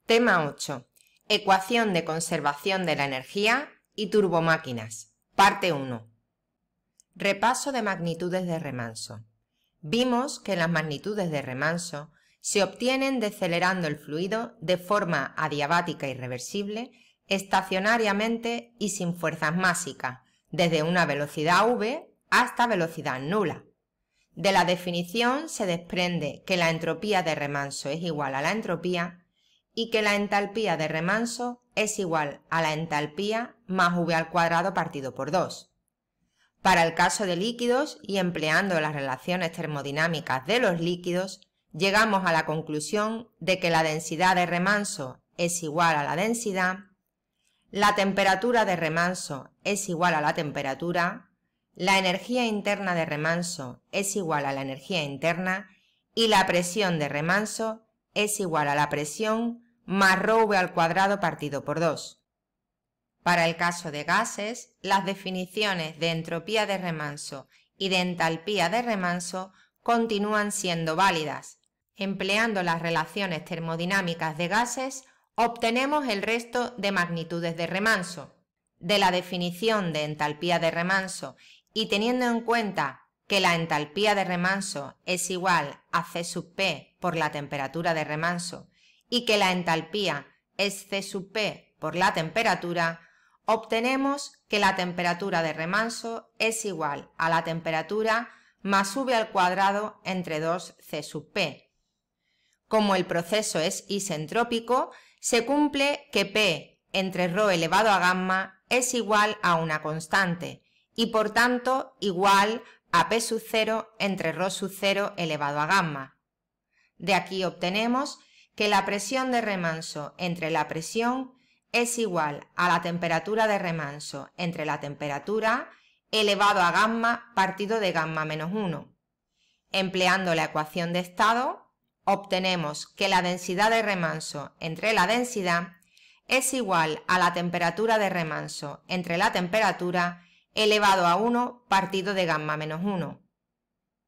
Tema 8. Ecuación de conservación de la energía y turbomáquinas. Parte 1. Repaso de magnitudes de remanso. Vimos que las magnitudes de remanso se obtienen decelerando el fluido de forma adiabática y reversible, estacionariamente y sin fuerzas másicas, desde una velocidad v hasta velocidad nula. De la definición se desprende que la entropía de remanso es igual a la entropía y que la entalpía de remanso es igual a la entalpía más v al cuadrado partido por 2. Para el caso de líquidos y empleando las relaciones termodinámicas de los líquidos, llegamos a la conclusión de que la densidad de remanso es igual a la densidad, la temperatura de remanso es igual a la temperatura, la energía interna de remanso es igual a la energía interna y la presión de remanso es igual a la presión más ρv al cuadrado partido por 2. Para el caso de gases, las definiciones de entropía de remanso y de entalpía de remanso continúan siendo válidas. Empleando las relaciones termodinámicas de gases, obtenemos el resto de magnitudes de remanso. De la definición de entalpía de remanso y teniendo en cuenta que la entalpía de remanso es igual a C sub P por la temperatura de remanso y que la entalpía es C sub P por la temperatura, obtenemos que la temperatura de remanso es igual a la temperatura más v al cuadrado entre 2 C sub P. Como el proceso es isentrópico, se cumple que P entre ρ elevado a gamma es igual a una constante y por tanto igual a P sub 0 entre ρ sub 0 elevado a gamma. De aquí obtenemos que la presión de remanso entre la presión es igual a la temperatura de remanso entre la temperatura elevado a gamma partido de gamma menos 1. Empleando la ecuación de estado, obtenemos que la densidad de remanso entre la densidad es igual a la temperatura de remanso entre la temperatura elevado a 1 partido de gamma menos 1.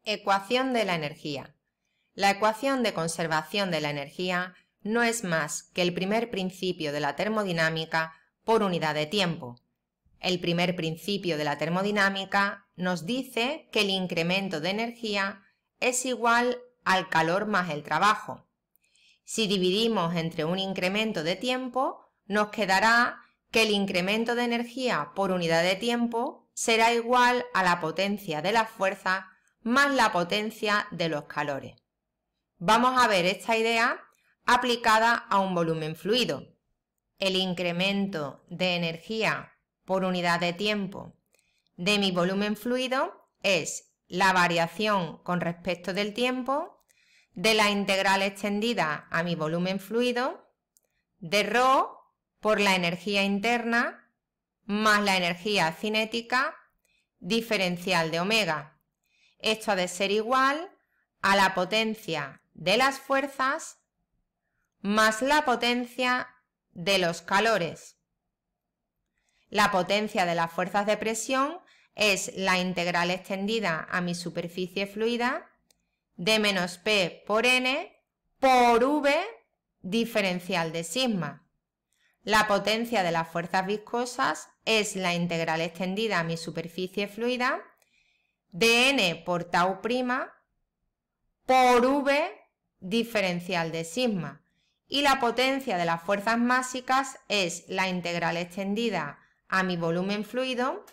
Ecuación de la energía. La ecuación de conservación de la energía no es más que el primer principio de la termodinámica por unidad de tiempo. El primer principio de la termodinámica nos dice que el incremento de energía es igual al calor más el trabajo. Si dividimos entre un incremento de tiempo, nos quedará que el incremento de energía por unidad de tiempo será igual a la potencia de la fuerza más la potencia de los calores. Vamos a ver esta idea aplicada a un volumen fluido. El incremento de energía por unidad de tiempo de mi volumen fluido es la variación con respecto del tiempo de la integral extendida a mi volumen fluido de ρ por la energía interna más la energía cinética diferencial de omega. Esto ha de ser igual a la potencia de las fuerzas más la potencia de los calores. La potencia de las fuerzas de presión es la integral extendida a mi superficie fluida de menos P por N por V diferencial de sigma. La potencia de las fuerzas viscosas es la integral extendida a mi superficie fluida de N por tau prima por V diferencial de sigma. Y la potencia de las fuerzas másicas es la integral extendida a mi volumen fluido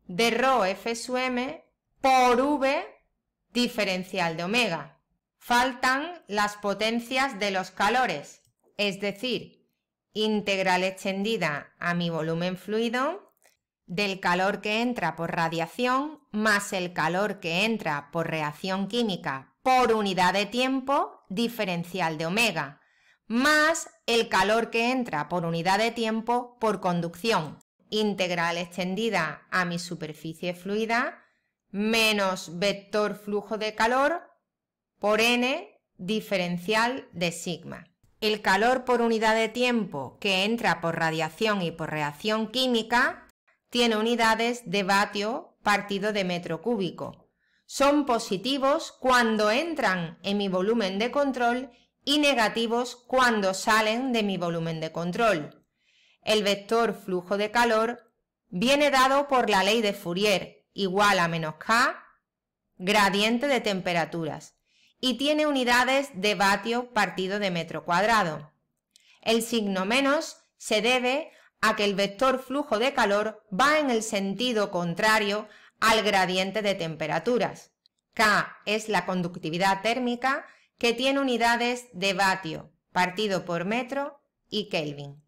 de ρ F sub m por V diferencial de omega. Faltan las potencias de los calores, es decir, integral extendida a mi volumen fluido del calor que entra por radiación más el calor que entra por reacción química por unidad de tiempo diferencial de omega, más el calor que entra por unidad de tiempo por conducción, integral extendida a mi superficie fluida menos vector flujo de calor por N diferencial de sigma. El calor por unidad de tiempo que entra por radiación y por reacción química tiene unidades de vatio partido de metro cúbico. Son positivos cuando entran en mi volumen de control y negativos cuando salen de mi volumen de control. El vector flujo de calor viene dado por la ley de Fourier, igual a menos K, gradiente de temperaturas, y tiene unidades de vatio partido de metro cuadrado. El signo menos se debe a que el vector flujo de calor va en el sentido contrario al gradiente de temperaturas. K es la conductividad térmica, que tiene unidades de vatio partido por metro y Kelvin.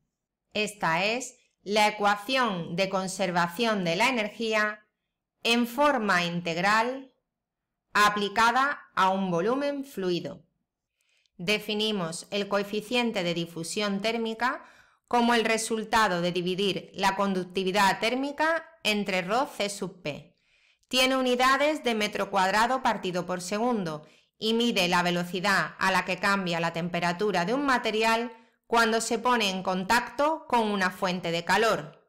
Esta es la ecuación de conservación de la energía en forma integral aplicada a un volumen fluido. Definimos el coeficiente de difusión térmica como el resultado de dividir la conductividad térmica entre ρC sub P. Tiene unidades de metro cuadrado partido por segundo y mide la velocidad a la que cambia la temperatura de un material cuando se pone en contacto con una fuente de calor.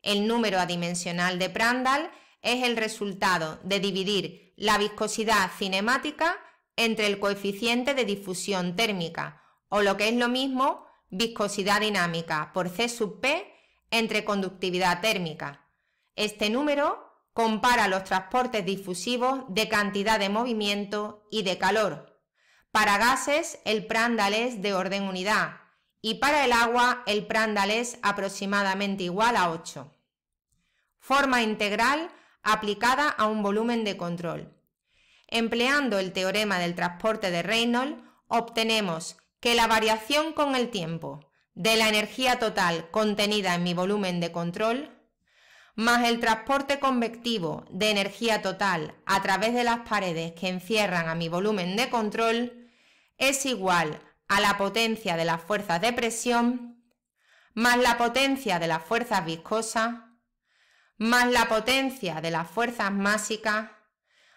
El número adimensional de Prandtl es el resultado de dividir la viscosidad cinemática entre el coeficiente de difusión térmica, o lo que es lo mismo, viscosidad dinámica por C sub P entre conductividad térmica. Este número compara los transportes difusivos de cantidad de movimiento y de calor. Para gases el Prandtl es de orden unidad y para el agua el Prandtl es aproximadamente igual a 8. Forma integral aplicada a un volumen de control. Empleando el teorema del transporte de Reynolds, obtenemos que la variación con el tiempo de la energía total contenida en mi volumen de control más el transporte convectivo de energía total a través de las paredes que encierran a mi volumen de control es igual a la potencia de las fuerzas de presión más la potencia de las fuerzas viscosas más la potencia de las fuerzas másicas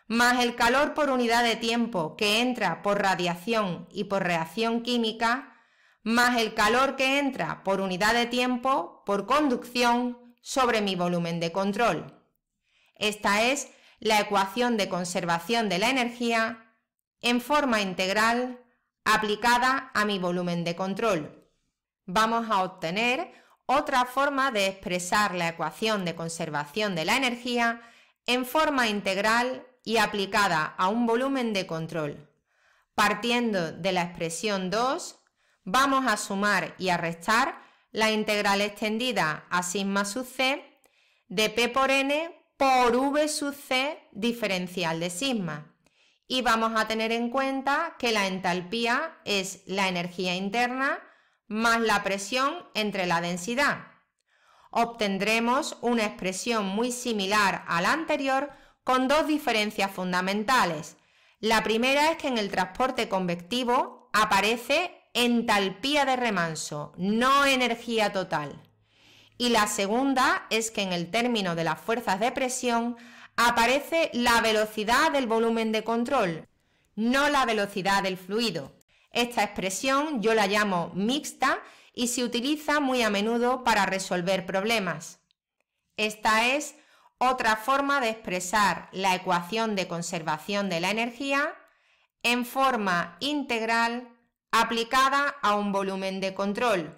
más el calor por unidad de tiempo que entra por radiación y por reacción química más el calor que entra por unidad de tiempo por conducción sobre mi volumen de control. Esta es la ecuación de conservación de la energía en forma integral aplicada a mi volumen de control. Vamos a obtener otra forma de expresar la ecuación de conservación de la energía en forma integral y aplicada a un volumen de control. Partiendo de la expresión 2, vamos a sumar y a restar la integral extendida a sigma sub c de P por N por V sub c diferencial de sigma. Y vamos a tener en cuenta que la entalpía es la energía interna más la presión entre la densidad. Obtendremos una expresión muy similar a la anterior con dos diferencias fundamentales. La primera es que en el transporte convectivo aparece entalpía de remanso, no energía total. Y la segunda es que en el término de las fuerzas de presión aparece la velocidad del volumen de control, no la velocidad del fluido. Esta expresión yo la llamo mixta y se utiliza muy a menudo para resolver problemas. Esta es otra forma de expresar la ecuación de conservación de la energía en forma integral aplicada a un volumen de control.